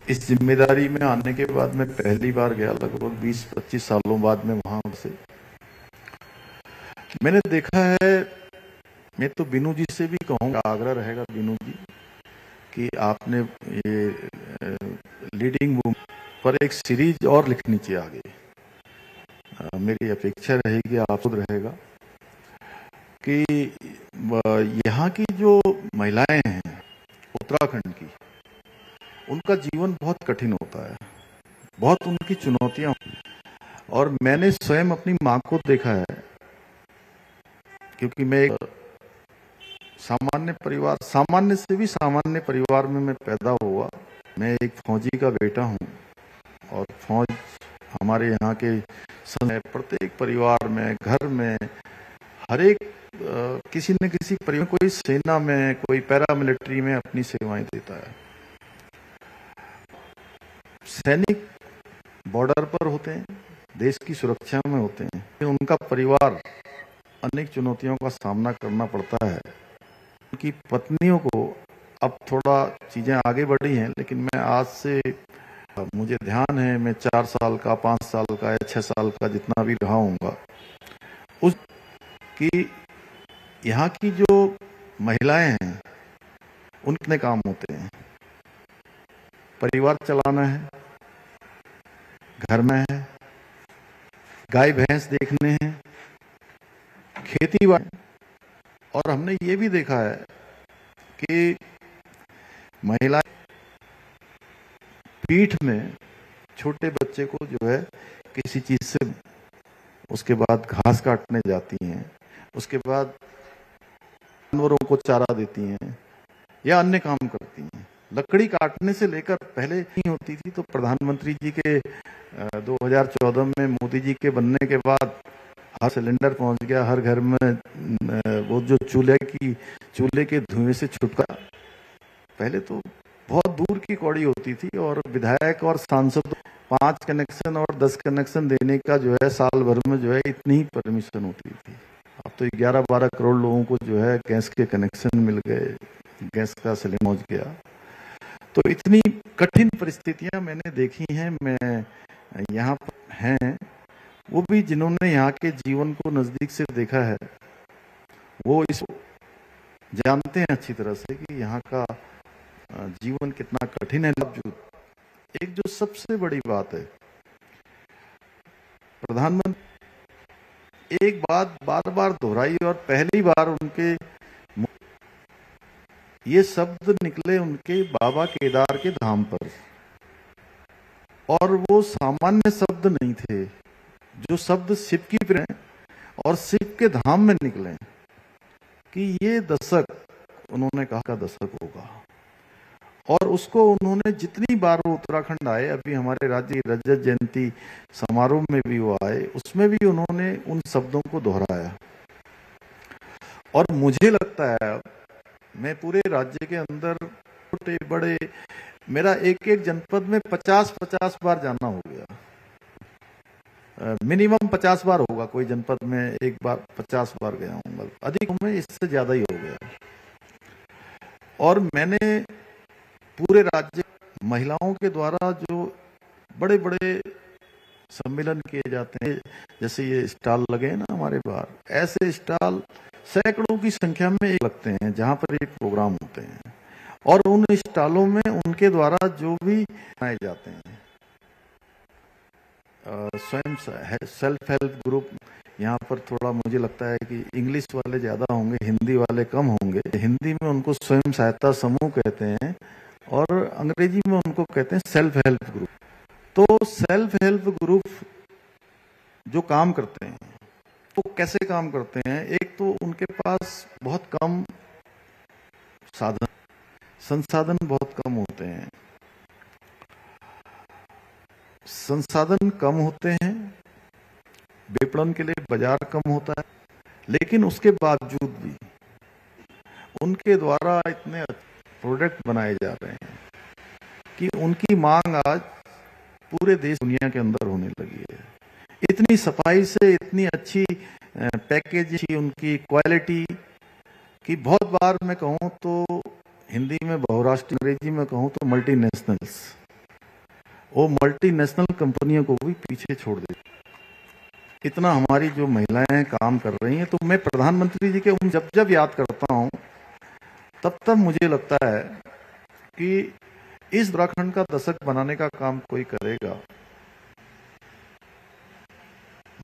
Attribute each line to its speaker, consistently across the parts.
Speaker 1: इस जिम्मेदारी में आने के बाद मैं पहली बार गया, लगभग 20-25 सालों बाद में वहां से मैंने देखा है। मैं तो बीनू जी से भी कहूँगा, आग्रह रहेगा बीनू जी कि आपने ये लीडिंग वुमन पर एक सीरीज और लिखनी चाहिए आगे। मेरी अपेक्षा रहेगी, आप खुद रहेगा कि यहाँ की जो महिलाएं हैं उत्तराखंड की, उनका जीवन बहुत कठिन होता है, बहुत उनकी चुनौतियां। और मैंने स्वयं अपनी माँ को देखा है, क्योंकि मैं एक सामान्य परिवार, सामान्य से भी सामान्य परिवार में मैं पैदा हुआ। मैं एक फौजी का बेटा हूँ और फौज हमारे यहाँ के प्रत्येक परिवार में, घर में, हर एक किसी न किसी परिवार, कोई सेना में, कोई पैरामिलिट्री में अपनी सेवाएं देता है। सैनिक बॉर्डर पर होते हैं, देश की सुरक्षा में होते हैं, उनका परिवार अनेक चुनौतियों का सामना करना पड़ता है। उनकी पत्नियों को, अब थोड़ा चीजें आगे बढ़ी हैं, लेकिन मैं आज से, मुझे ध्यान है, मैं 4 साल का, 5 साल का या 6 साल का जितना भी रहा हूँगा, उस कि यहाँ की जो महिलाएं हैं उनके काम होते हैं। परिवार चलाना है, घर में है, गाय भैंस देखने हैं, खेती बाड़ी। और हमने ये भी देखा है कि महिला पीठ में छोटे बच्चे को जो है किसी चीज से, उसके बाद घास काटने जाती हैं, उसके बाद जानवरों को चारा देती हैं या अन्य काम करती हैं। लकड़ी काटने से लेकर, पहले नहीं होती थी, तो प्रधानमंत्री जी के 2014 में मोदी जी के बनने के बाद हर सिलेंडर पहुंच गया हर घर में। वो जो चूल्हे के धुएं से छुटकारा, पहले तो बहुत दूर की कौड़ी होती थी और विधायक और सांसद 5 कनेक्शन और 10 कनेक्शन देने का जो है साल भर में जो है इतनी ही परमिशन होती थी। अब तो 11-12 करोड़ लोगों को जो है गैस के कनेक्शन मिल गए, गैस का सिलेंडर पहुंच गया। तो इतनी कठिन परिस्थितियां मैंने देखी हैं। मैं यहाँ पर हैं, वो भी जिन्होंने यहाँ के जीवन को नजदीक से देखा है, वो इस जानते हैं अच्छी तरह से कि यहाँ का जीवन कितना कठिन है। एक जो सबसे बड़ी बात है, प्रधानमंत्री एक बात बार बार दोहराई और पहली बार उनके ये शब्द निकले उनके बाबा केदार के धाम पर, और वो सामान्य शब्द नहीं थे। जो शब्द शिव की प्रेम और शिव के धाम में निकले कि ये दशक, उन्होंने कहा का दशक होगा। और उसको उन्होंने जितनी बार वो उत्तराखंड आए, अभी हमारे राज्य रजत जयंती समारोह में भी वो आए, उसमें भी उन्होंने उन शब्दों को दोहराया। और मुझे लगता है, मैं पूरे राज्य के अंदर छोटे बड़े, मेरा एक एक जनपद में 50-50 बार जाना हो गया। मिनिमम 50 बार होगा, कोई जनपद में एक बार 50 बार गया हूँ, अधिक में इससे ज्यादा ही हो गया। और मैंने पूरे राज्य महिलाओं के द्वारा जो बड़े बड़े सम्मेलन किए जाते हैं, जैसे ये स्टॉल लगे हैं ना हमारे बाहर, ऐसे स्टॉल सैकड़ों की संख्या में लगते हैं जहां पर ये प्रोग्राम होते हैं। और उन स्टॉलों में उनके द्वारा जो भी बनाए जाते हैं, स्वयं सेल्फ हेल्प ग्रुप, यहाँ पर थोड़ा मुझे लगता है कि इंग्लिश वाले ज्यादा होंगे, हिंदी वाले कम होंगे। हिंदी में उनको स्वयं सहायता समूह कहते हैं और अंग्रेजी में उनको कहते हैं सेल्फ हेल्प ग्रुप। तो सेल्फ हेल्प ग्रुप जो काम करते हैं, वो कैसे काम करते हैं? एक तो उनके पास बहुत कम संसाधन बहुत कम होते हैं, संसाधन कम होते हैं, विपणन के लिए बाजार कम होता है, लेकिन उसके बावजूद भी उनके द्वारा इतने प्रोडक्ट बनाए जा रहे हैं कि उनकी मांग आज पूरे देश दुनिया के अंदर होने लगी है। इतनी सफाई से, इतनी अच्छी पैकेजिंग, उनकी क्वालिटी की, बहुत बार मैं कहूँ तो हिंदी में बहुराष्ट्रीय, अंग्रेजी में कहूँ तो मल्टीनेशनल्स, वो मल्टीनेशनल कंपनियों को भी पीछे छोड़ दे। इतना हमारी जो महिलाएं काम कर रही हैं, तो मैं प्रधानमंत्री जी के उन जब जब याद करता हूं तब तब मुझे लगता है कि इस उत्तराखंड का दशक बनाने का काम कोई करेगा।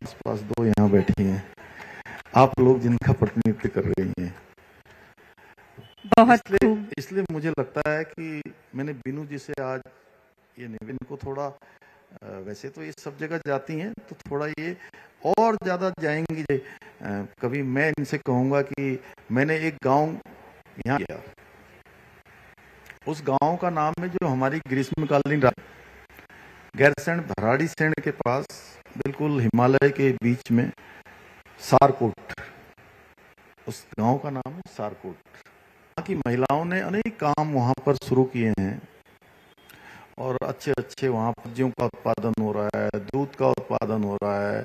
Speaker 1: आसपास दो यहाँ बैठी हैं आप लोग जिनका प्रतिनिधित्व कर रही हैं,
Speaker 2: बहुत
Speaker 1: इसलिए मुझे लगता है कि मैंने बीनू जी से आज ये निवेदन को थोड़ा, वैसे तो ये सब जगह जाती हैं तो थोड़ा ये और ज्यादा जाएंगी। कभी मैं इनसे कहूंगा कि मैंने एक गांव यहाँ गया, उस गांव का नाम है जो हमारी ग्रीष्मकालीन गैरसैंण भराड़ीसैंण के पास बिल्कुल हिमालय के बीच में सारकोट, उस गांव का नाम है सारकोट। वहाँ की महिलाओं ने अनेक काम वहां पर शुरू किए हैं और अच्छे अच्छे वहाँ सब्जियों का उत्पादन हो रहा है, दूध का उत्पादन हो रहा है,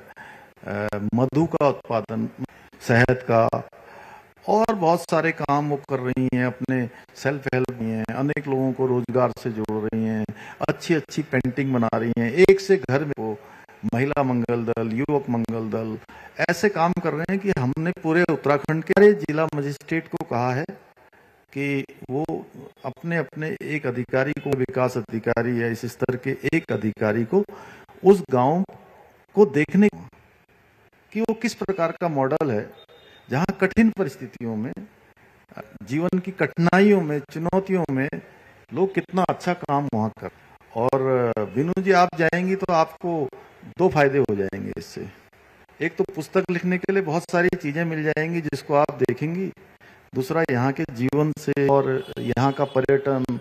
Speaker 1: मधु का उत्पादन, शहद का, और बहुत सारे काम वो कर रही हैं। अपने सेल्फ हेल्प भी हैं, अनेक लोगों को रोजगार से जोड़ रही हैं, अच्छी अच्छी पेंटिंग बना रही हैं। एक से घर में वो महिला मंगल दल, युवक मंगल दल ऐसे काम कर रहे हैं कि हमने पूरे उत्तराखंड के जिला मजिस्ट्रेट को कहा है कि वो अपने अपने एक अधिकारी को, विकास अधिकारी या इस स्तर के एक अधिकारी को उस गांव को देखने कि वो किस प्रकार का मॉडल है जहां कठिन परिस्थितियों में, जीवन की कठिनाइयों में, चुनौतियों में लोग कितना अच्छा काम वहां कर। और बीनू जी आप जाएंगी तो आपको दो फायदे हो जाएंगे इससे। एक तो पुस्तक लिखने के लिए बहुत सारी चीजें मिल जाएंगी जिसको आप देखेंगी, दूसरा यहाँ के जीवन से और यहाँ का पर्यटन,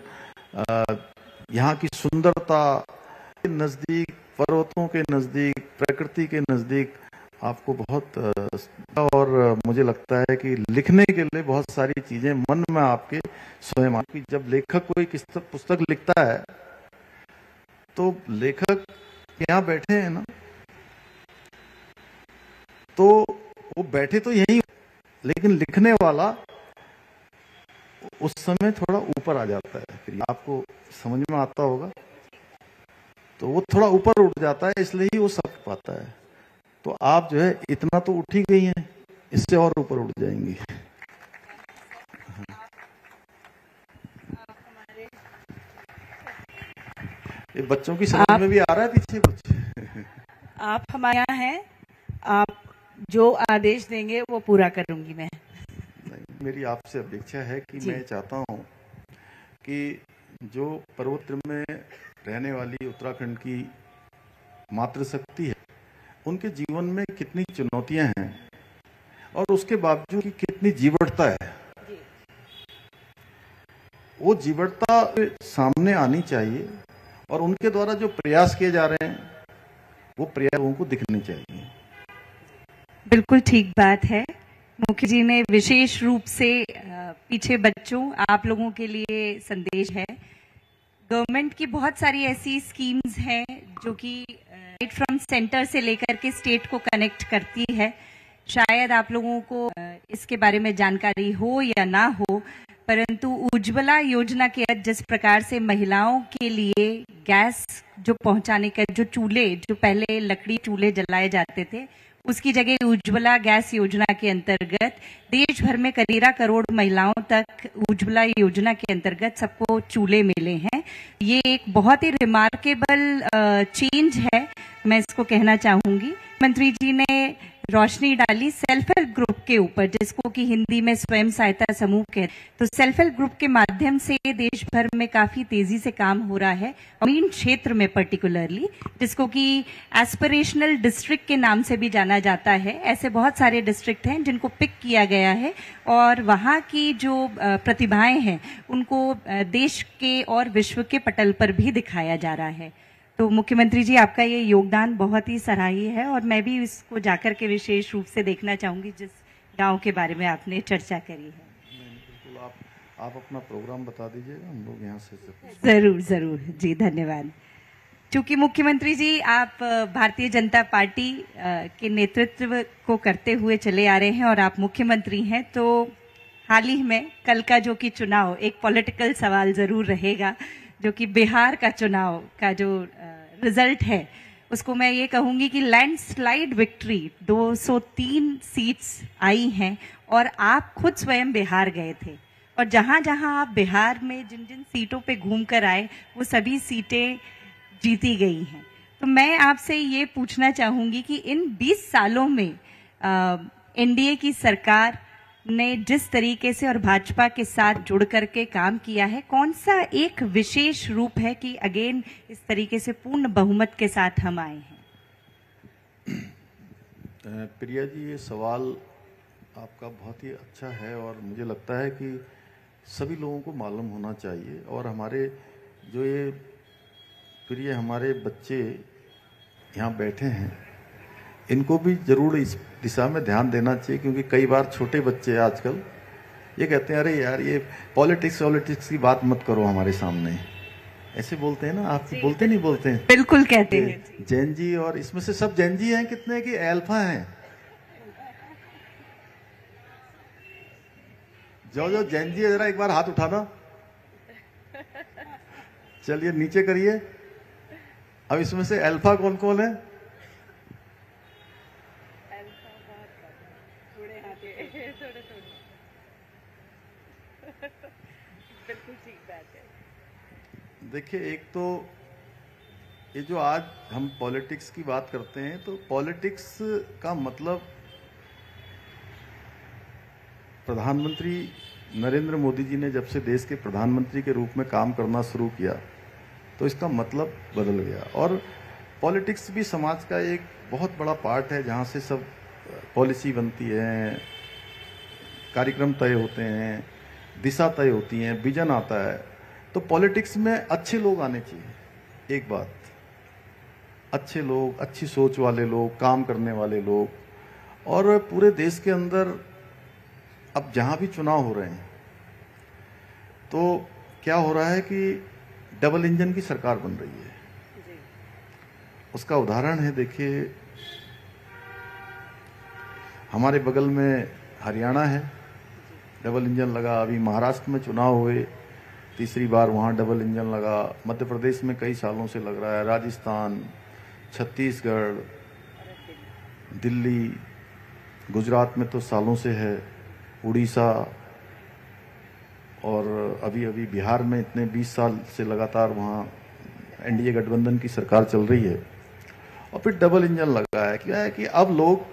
Speaker 1: यहाँ की सुंदरता के नजदीक, पर्वतों के नजदीक, प्रकृति के नजदीक आपको बहुत, और मुझे लगता है कि लिखने के लिए बहुत सारी चीजें मन में आपके स्वयं आपकी। जब लेखक कोई पुस्तक लिखता है तो लेखक यहाँ बैठे हैं ना, तो वो बैठे तो यही, लेकिन लिखने वाला उस समय थोड़ा ऊपर आ जाता है। फिर आपको समझ में आता होगा, तो वो थोड़ा ऊपर उठ जाता है, इसलिए ही वो सब पाता है। तो आप जो है इतना तो उठ ही गई हैं, इससे और ऊपर उठ जाएंगी। ये बच्चों की समझ में भी आ रहा है पीछे कुछ?
Speaker 2: आप हमारे यहाँ हैं, आप जो आदेश देंगे वो पूरा करूंगी मैं।
Speaker 1: मेरी आपसे अपेक्षा है कि मैं चाहता हूं कि जो पर्वत में रहने वाली उत्तराखंड की मातृशक्ति है, उनके जीवन में कितनी चुनौतियां हैं और उसके बावजूद कितनी जीवटता है, वो जीवटता सामने आनी चाहिए और उनके द्वारा जो प्रयास किए जा रहे हैं वो प्रयास लोगों को दिखने चाहिए।
Speaker 2: बिल्कुल ठीक बात है। मुख्य जी ने विशेष रूप से पीछे बच्चों आप लोगों के लिए संदेश है। गवर्नमेंट की बहुत सारी ऐसी स्कीम्स हैं जो कि राइट फ्रॉम सेंटर से लेकर के स्टेट को कनेक्ट करती है। शायद आप लोगों को इसके बारे में जानकारी हो या ना हो, परंतु उज्ज्वला योजना के तहत जिस प्रकार से महिलाओं के लिए गैस जो पहुंचाने का, जो चूल्हे, जो पहले लकड़ी चूल्हे जलाए जाते थे, उसकी जगह उज्ज्वला गैस योजना के अंतर्गत देश भर में 13 करोड़ महिलाओं तक उज्ज्वला योजना के अंतर्गत सबको चूल्हे मिले हैं। ये एक बहुत ही रिमार्केबल चेंज है, मैं इसको कहना चाहूंगी। मंत्री जी ने रोशनी डाली सेल्फ हेल्प ग्रुप के ऊपर, जिसको कि हिंदी में स्वयं सहायता समूह कहते हैं। तो सेल्फ हेल्प ग्रुप के माध्यम से देश भर में काफी तेजी से काम हो रहा है, ग्रामीण क्षेत्र में पर्टिकुलरली, जिसको कि एस्पिरेशनल डिस्ट्रिक्ट के नाम से भी जाना जाता है। ऐसे बहुत सारे डिस्ट्रिक्ट हैं जिनको पिक किया गया है और वहाँ की जो प्रतिभाएं हैं उनको देश के और विश्व के पटल पर भी दिखाया जा रहा है। तो मुख्यमंत्री जी, आपका ये योगदान बहुत ही सराहनीय है और मैं भी इसको जाकर के विशेष रूप से देखना चाहूंगी जिस गांव के बारे में आपने चर्चा करी है।
Speaker 1: बिल्कुल, आप अपना प्रोग्राम बता दीजिएगा, हम लोग यहाँ से
Speaker 2: जरूर जरूर जी, धन्यवाद। चूंकि मुख्यमंत्री जी आप भारतीय जनता पार्टी के नेतृत्व को करते हुए चले आ रहे हैं और आप मुख्यमंत्री हैं, तो हाल ही में कल का जो कि चुनाव, एक पॉलिटिकल सवाल जरूर रहेगा, जो कि बिहार का चुनाव का जो रिजल्ट है उसको मैं ये कहूंगी कि लैंडस्लाइड विक्ट्री 203 सीट्स आई हैं और आप खुद स्वयं बिहार गए थे और जहां जहां आप बिहार में जिन जिन सीटों पे घूम कर आए वो सभी सीटें जीती गई हैं। तो मैं आपसे ये पूछना चाहूंगी कि इन 20 सालों में एनडीए की सरकार ने जिस तरीके से और भाजपा के साथ जुड़ करके काम किया है, कौन सा एक विशेष रूप है कि अगेन इस तरीके से पूर्ण बहुमत के साथ हम आए हैं?
Speaker 1: प्रिया जी, ये सवाल आपका बहुत ही अच्छा है और मुझे लगता है कि सभी लोगों को मालूम होना चाहिए और हमारे जो ये प्रिय हमारे बच्चे यहाँ बैठे हैं इनको भी जरूर इस दिशा में ध्यान देना चाहिए, क्योंकि कई बार छोटे बच्चे आजकल ये कहते हैं अरे यार ये पॉलिटिक्स की बात मत करो हमारे सामने, ऐसे बोलते हैं ना। आप बोलते नहीं बोलते हैं?
Speaker 2: बिल्कुल कहते हैं
Speaker 1: जैन जी, और इसमें से सब जैन जी हैं कितने की अल्फा हैं? जो जैन जी है जरा एक बार हाथ उठाना, चलिए नीचे करिए। अब इसमें से अल्फा कौन कौन है?
Speaker 2: बिल्कुल ठीक बात है।
Speaker 1: देखिए, एक तो ये जो आज हम पॉलिटिक्स की बात करते हैं, तो पॉलिटिक्स का मतलब प्रधानमंत्री नरेंद्र मोदी जी ने जब से देश के प्रधानमंत्री के रूप में काम करना शुरू किया तो इसका मतलब बदल गया। और पॉलिटिक्स भी समाज का एक बहुत बड़ा पार्ट है, जहाँ से सब पॉलिसी बनती है, कार्यक्रम तय होते हैं, दिशा तय होती है, विजन आता है। तो पॉलिटिक्स में अच्छे लोग आने चाहिए। एक बात, अच्छे लोग, अच्छी सोच वाले लोग, काम करने वाले लोग। और पूरे देश के अंदर अब जहां भी चुनाव हो रहे हैं तो क्या हो रहा है कि डबल इंजन की सरकार बन रही है। उसका उदाहरण है, देखिए हमारे बगल में हरियाणा है, डबल इंजन लगा। अभी महाराष्ट्र में चुनाव हुए, तीसरी बार वहाँ डबल इंजन लगा। मध्य प्रदेश में कई सालों से लग रहा है, राजस्थान, छत्तीसगढ़, दिल्ली, गुजरात में तो सालों से है, उड़ीसा, और अभी अभी बिहार में इतने 20 साल से लगातार वहाँ एनडीए गठबंधन की सरकार चल रही है। और फिर डबल इंजन लगा है। क्या है कि अब लोग,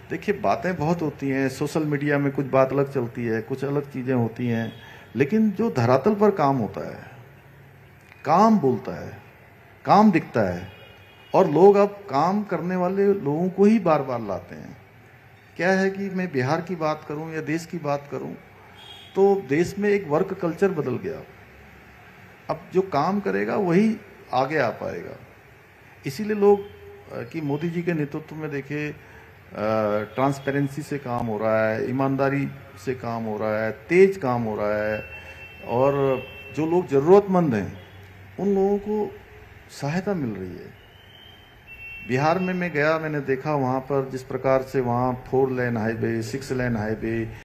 Speaker 1: देखिए बातें बहुत होती हैं, सोशल मीडिया में कुछ बात अलग चलती है, कुछ अलग चीज़ें होती हैं, लेकिन जो धरातल पर काम होता है, काम बोलता है, काम दिखता है, और लोग अब काम करने वाले लोगों को ही बार बार लाते हैं। क्या है कि मैं बिहार की बात करूं या देश की बात करूं, तो देश में एक वर्क कल्चर बदल गया। अब जो काम करेगा वही आगे आ पाएगा। इसीलिए लोग कि मोदी जी के नेतृत्व में देखिए ट्रांसपेरेंसी से काम हो रहा है, ईमानदारी से काम हो रहा है, तेज काम हो रहा है, और जो लोग जरूरतमंद हैं उन लोगों को सहायता मिल रही है। बिहार में मैं गया, मैंने देखा वहाँ पर जिस प्रकार से वहाँ 4 लेन हाईवे, 6 लेन हाईवे,